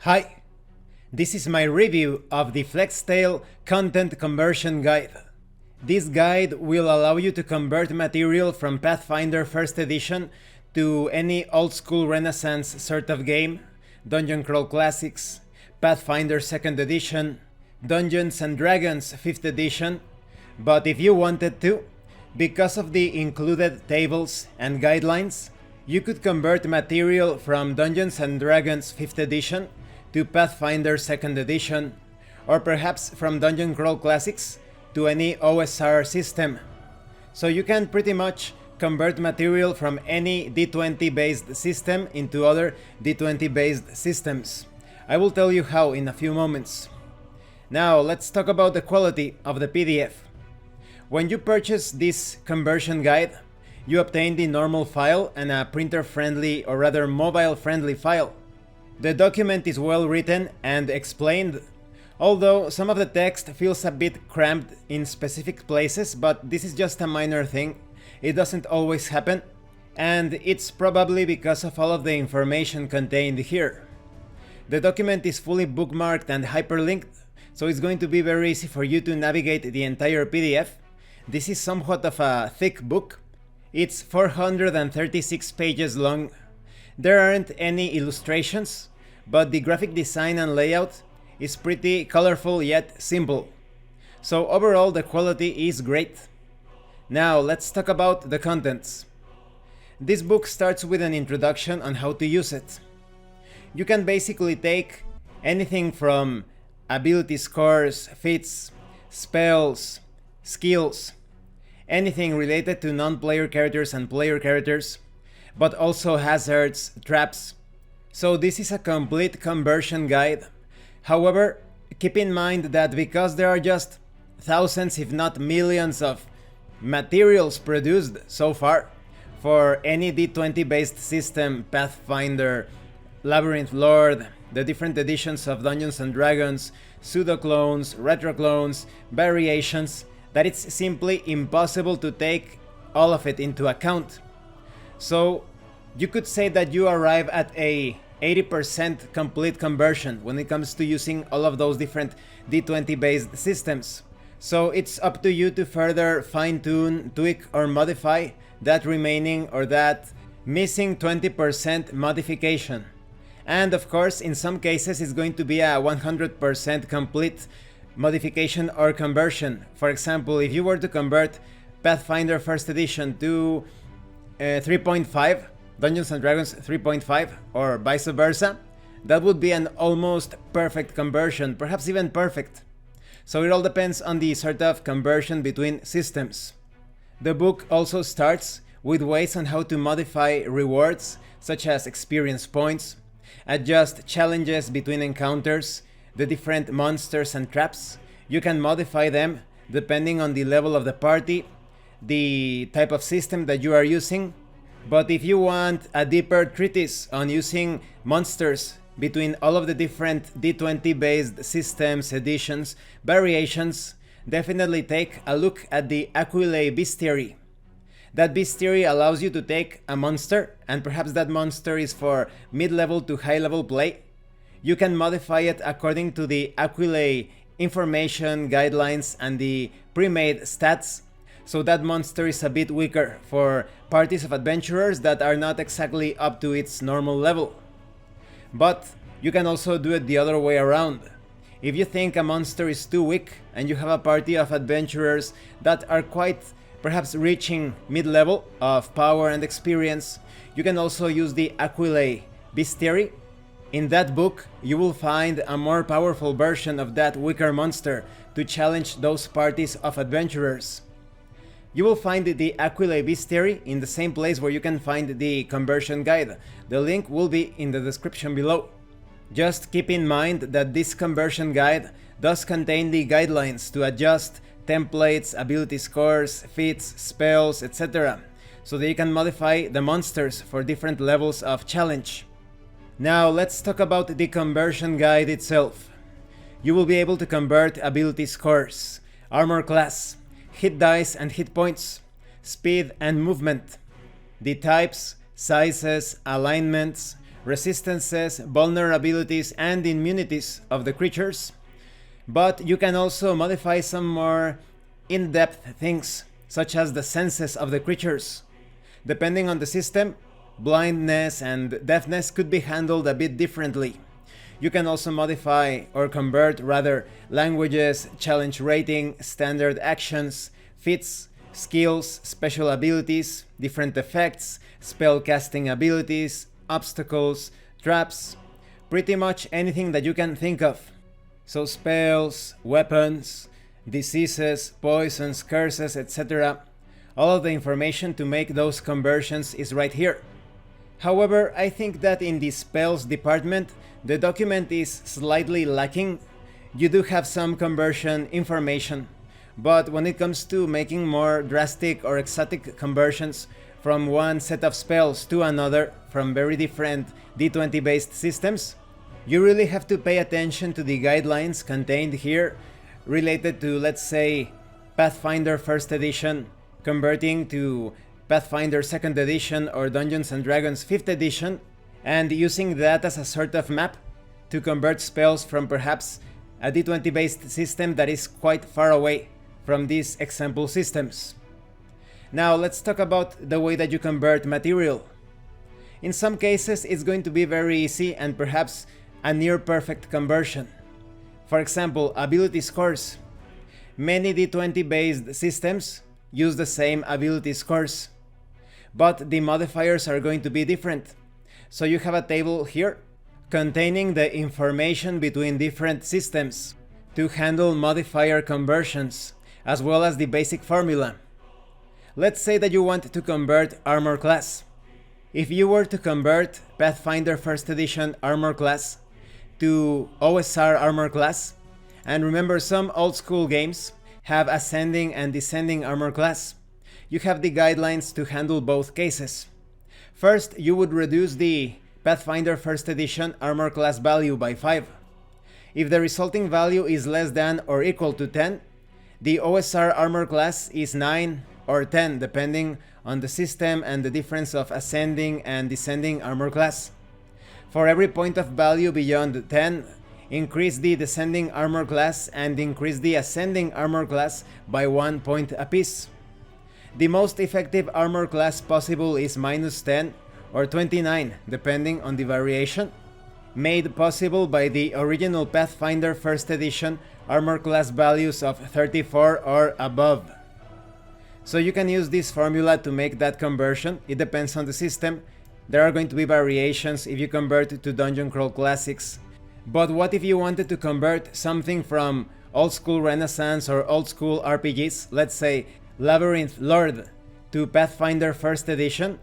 Hi, this is my review of the FlexTale Content Conversion Guide. This guide will allow you to convert material from Pathfinder 1st edition to any old school Renaissance sort of game, Dungeon Crawl Classics, Pathfinder 2nd edition, Dungeons and Dragons 5th edition, but if you wanted to, because of the included tables and guidelines, you could convert material from Dungeons and Dragons 5th edition to Pathfinder 2nd edition, or perhaps from Dungeon Crawl Classics to any OSR system. So you can pretty much convert material from any D20 based system into other D20 based systems. I will tell you how in a few moments. Now let's talk about the quality of the PDF. When you purchase this conversion guide, you obtain the normal file and a printer-friendly, or rather mobile-friendly file. The document is well written and explained, although some of the text feels a bit cramped in specific places, but this is just a minor thing. It doesn't always happen, and it's probably because of all of the information contained here. The document is fully bookmarked and hyperlinked, so it's going to be very easy for you to navigate the entire PDF. This is somewhat of a thick book. It's 436 pages long. There aren't any illustrations, but the graphic design and layout is pretty colorful yet simple. So overall the quality is great. Now let's talk about the contents. This book starts with an introduction on how to use it. You can basically take anything from ability scores, feats, spells, skills, anything related to non-player characters and player characters, but also hazards, traps. So this is a complete conversion guide. However, keep in mind that because there are just thousands if not millions of materials produced so far for any D20 based system, Pathfinder, Labyrinth Lord, the different editions of Dungeons and Dragons, pseudo-clones, retro-clones, variations, that it's simply impossible to take all of it into account. So you could say that you arrive at a 80% complete conversion when it comes to using all of those different D20 based systems. So it's up to you to further fine-tune, tweak or modify that remaining or that missing 20% modification. And of course in some cases it's going to be a 100% complete modification or conversion. For example, if you were to convert Pathfinder 1st edition to 3.5, Dungeons and Dragons 3.5, or vice versa, that would be an almost perfect conversion, perhaps even perfect. So it all depends on the sort of conversion between systems. The book also starts with ways on how to modify rewards, such as experience points, adjust challenges between encounters, the different monsters and traps. You can modify them depending on the level of the party, the type of system that you are using. But if you want a deeper treatise on using monsters between all of the different D20 based systems, editions, variations, definitely take a look at the Aquilae Bestiary. That bestiary allows you to take a monster, and perhaps that monster is for mid-level to high-level play. You can modify it according to the Aquilae information, guidelines, and the pre-made stats. So that monster is a bit weaker for parties of adventurers that are not exactly up to its normal level. But you can also do it the other way around. If you think a monster is too weak and you have a party of adventurers that are quite perhaps reaching mid-level of power and experience, you can also use the Aquilae Bestiary. In that book, you will find a more powerful version of that weaker monster to challenge those parties of adventurers. You will find the Aquilae Bestiary in the same place where you can find the conversion guide. The link will be in the description below. Just keep in mind that this conversion guide does contain the guidelines to adjust templates, ability scores, feats, spells, etc. so that you can modify the monsters for different levels of challenge. Now let's talk about the conversion guide itself. You will be able to convert ability scores, armor class, hit dice and hit points, speed and movement, the types, sizes, alignments, resistances, vulnerabilities, and immunities of the creatures. But you can also modify some more in-depth things, such as the senses of the creatures. Depending on the system, blindness and deafness could be handled a bit differently. You can also modify or convert rather languages, challenge rating, standard actions, feats, skills, special abilities, different effects, spell casting abilities, obstacles, traps, pretty much anything that you can think of. So spells, weapons, diseases, poisons, curses, etc. All of the information to make those conversions is right here. However, I think that in the spells department, the document is slightly lacking. You do have some conversion information, but when it comes to making more drastic or exotic conversions from one set of spells to another from very different D20 based systems, you really have to pay attention to the guidelines contained here related to, let's say, Pathfinder 1st edition converting to Pathfinder 2nd edition or Dungeons & Dragons 5th edition, and using that as a sort of map to convert spells from perhaps a D20 based system that is quite far away from these example systems. Now let's talk about the way that you convert material. In some cases it's going to be very easy and perhaps a near perfect conversion. For example, ability scores. Many D20 based systems use the same ability scores, but the modifiers are going to be different. So you have a table here containing the information between different systems to handle modifier conversions, as well as the basic formula. Let's say that you want to convert armor class. If you were to convert Pathfinder 1st edition armor class to OSR armor class, and remember some old school games have ascending and descending armor class, you have the guidelines to handle both cases. First, you would reduce the Pathfinder 1st edition armor class value by 5. If the resulting value is less than or equal to 10, the OSR armor class is 9 or 10 depending on the system and the difference of ascending and descending armor class. For every point of value beyond 10, increase the descending armor class and increase the ascending armor class by 1 point apiece. The most effective armor class possible is -10 or 29 depending on the variation, made possible by the original Pathfinder 1st edition armor class values of 34 or above. So you can use this formula to make that conversion. It depends on the system. There are going to be variations if you convert to Dungeon Crawl Classics. But what if you wanted to convert something from old school Renaissance or old school RPGs, let's say Labyrinth Lord, to Pathfinder 1st edition?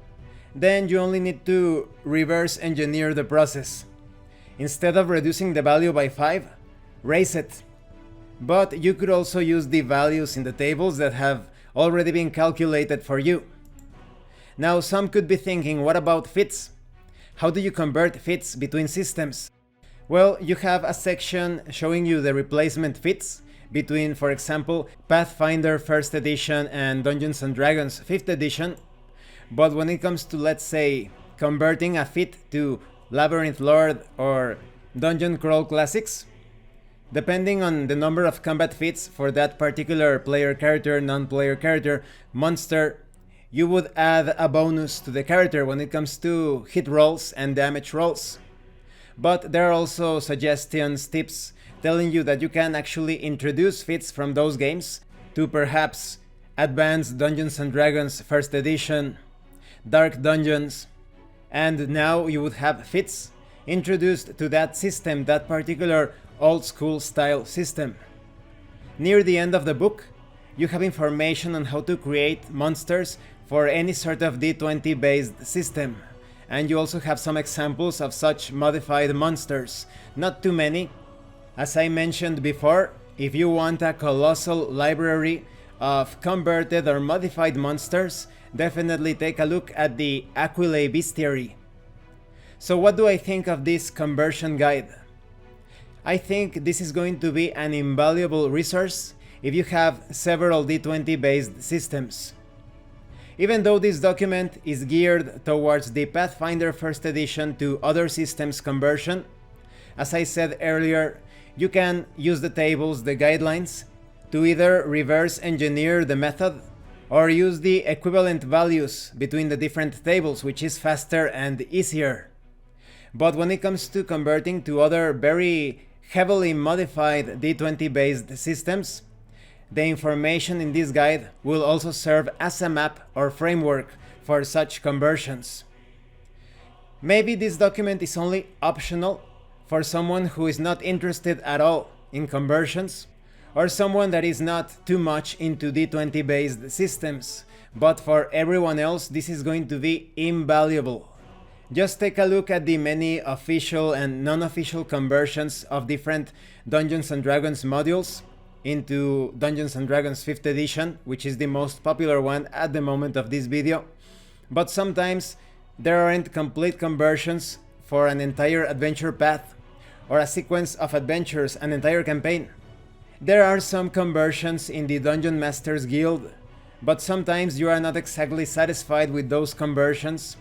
Then you only need to reverse engineer the process. Instead of reducing the value by 5, raise it. But you could also use the values in the tables that have already been calculated for you. Now some could be thinking, what about feats? How do you convert feats between systems? Well, you have a section showing you the replacement feats between, for example, Pathfinder 1st edition and Dungeons & Dragons 5th edition. But when it comes to, let's say, converting a feat to Labyrinth Lord or Dungeon Crawl Classics, depending on the number of combat feats for that particular player character, non-player character, monster, you would add a bonus to the character when it comes to hit rolls and damage rolls. But there are also suggestions, tips, telling you that you can actually introduce feats from those games to perhaps Advanced Dungeons & Dragons 1st edition, Dark Dungeons, and now you would have feats introduced to that system, that particular old school style system. Near the end of the book, you have information on how to create monsters for any sort of D20 based system. And you also have some examples of such modified monsters. Not too many. As I mentioned before, if you want a colossal library of converted or modified monsters, definitely take a look at the Aquilae Bestiary. So what do I think of this conversion guide? I think this is going to be an invaluable resource if you have several D20 based systems. Even though this document is geared towards the Pathfinder 1st edition to other systems conversion, as I said earlier, you can use the tables, the guidelines, to either reverse engineer the method or use the equivalent values between the different tables, which is faster and easier. But when it comes to converting to other very heavily modified D20 based systems, the information in this guide will also serve as a map or framework for such conversions. Maybe this document is only optional for someone who is not interested at all in conversions, or someone that is not too much into D20 based systems, but for everyone else this is going to be invaluable. Just take a look at the many official and non-official conversions of different Dungeons & Dragons modules into Dungeons & Dragons 5th edition, which is the most popular one at the moment of this video. But sometimes there aren't complete conversions for an entire adventure path or a sequence of adventures, an entire campaign. There are some conversions in the Dungeon Masters Guild, but sometimes you are not exactly satisfied with those conversions,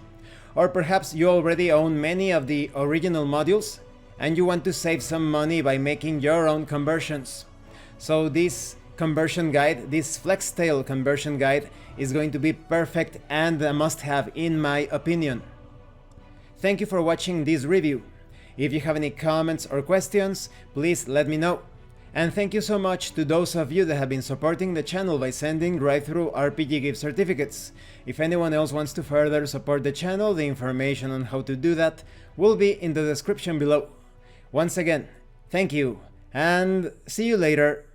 or perhaps you already own many of the original modules and you want to save some money by making your own conversions. So this conversion guide, this FlexTale conversion guide, is going to be perfect and a must-have in my opinion. Thank you for watching this review. If you have any comments or questions, please let me know. And thank you so much to those of you that have been supporting the channel by sending drive-thru RPG gift certificates. If anyone else wants to further support the channel, the information on how to do that will be in the description below. Once again, thank you, and see you later.